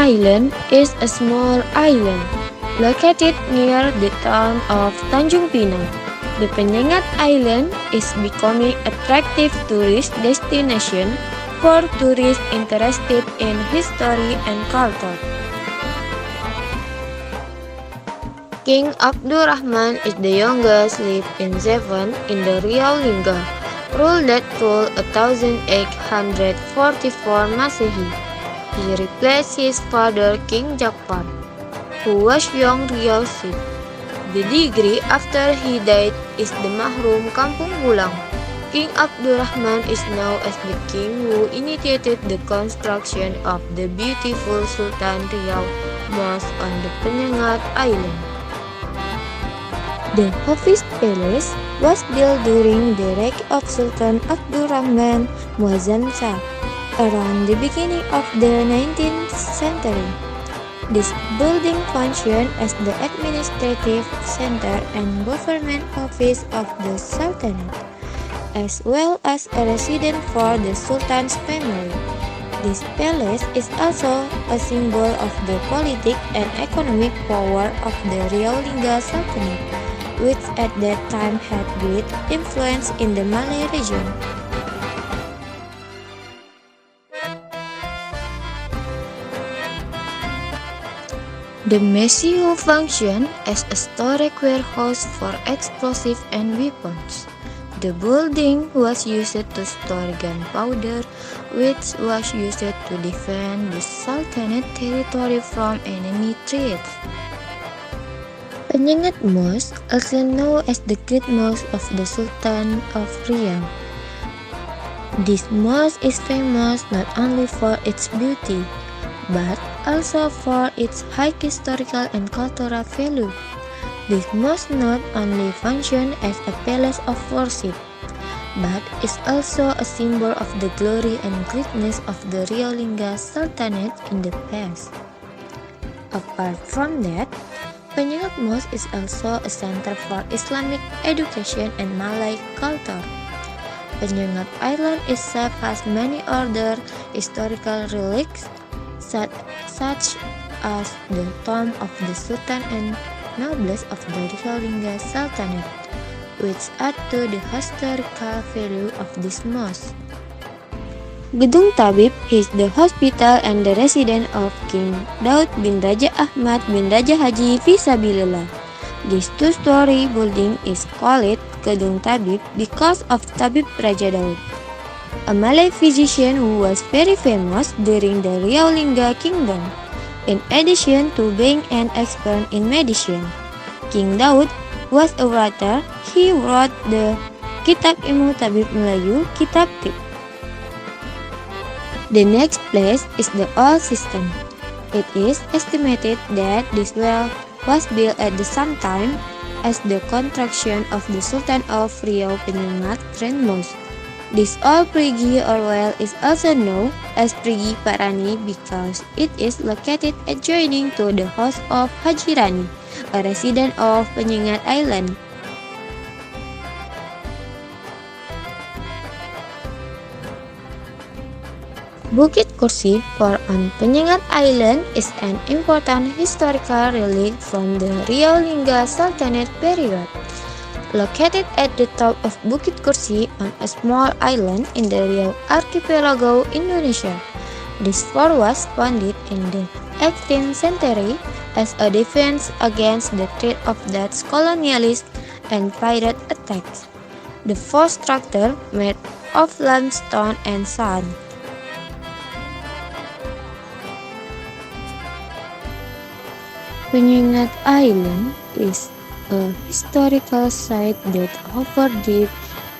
Island is a small island located near the town of Tanjung Pinang. The Penyengat Island is becoming attractive tourist destination for tourists interested in history and culture. King Abdurrahman is the youngest, lived in Zeven in the Riau Lingga, ruled 1844 Masehi. He replaced his father King Jafar, who was young Riau Sip. The degree after he died is the Mahrum Kampung Bulang. King Abdurrahman is known as the king who initiated the construction of the beautiful Sultan Riau Mosque on the Penyengat Island. The Hafiz Palace was built during the reign of Sultan Abdurrahman Muazzam Shah around the beginning of the 19th century. This building functioned as the administrative center and government office of the Sultanate, as well as a residence for the Sultan's family. This palace is also a symbol of the political and economic power of the Riau Lingga Sultanate, which at that time had great influence in the Malay region. The museum functioned as a storage warehouse for explosives and weapons. The building was used to store gunpowder, which was used to defend the Sultanate territory from enemy threats. Penyengat Mosque, also known as the Great Mosque of the Sultan of Riau. This mosque is famous not only for its beauty, but also for its high historical and cultural value. This mosque not only functions as a place of worship, but is also a symbol of the glory and greatness of the Riau Lingga Sultanate in the past. Apart from that, Penyengat Mosque is also a center for Islamic education and Malay culture. Penyengat Island itself has many other historical relics, such as the tomb of the Sultan and nobles of the Riau Lingga Sultanate, which add to the historical value of this mosque. Gedung Tabib is the hospital and the residence of King Daud bin Raja Ahmad bin Raja Haji Fisabilillah. This two-story building is called Gedung Tabib because of Tabib Raja Daud, a Malay physician who was very famous during the Riau Lingga Kingdom. In addition to being an expert in medicine, King Daud was a writer. He wrote the Kitab Ilmu Tabib Melayu, Kitab Tib. The next place is the old system. It is estimated that this well was built at the same time as the construction of the Sultan of Riau Penyengat Grand Mosque. This old Perigi or well is also known as Perigi Parani because it is located adjoining to the house of Haji Rani, a resident of Penyengat Island. Bukit Kursi or on Penyengat Island is an important historical relic from the Riau Lingga Sultanate period. Located at the top of Bukit Kursi on a small island in the Riau Archipelago, Indonesia. This fort was founded in the 18th century as a defense against the threat of Dutch colonialists and pirate attacks. The fort structure made of limestone and sand. Penyengat Island is a historical site that offers deep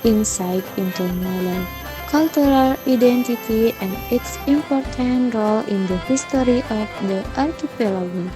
insight into Malay cultural identity and its important role in the history of the archipelago.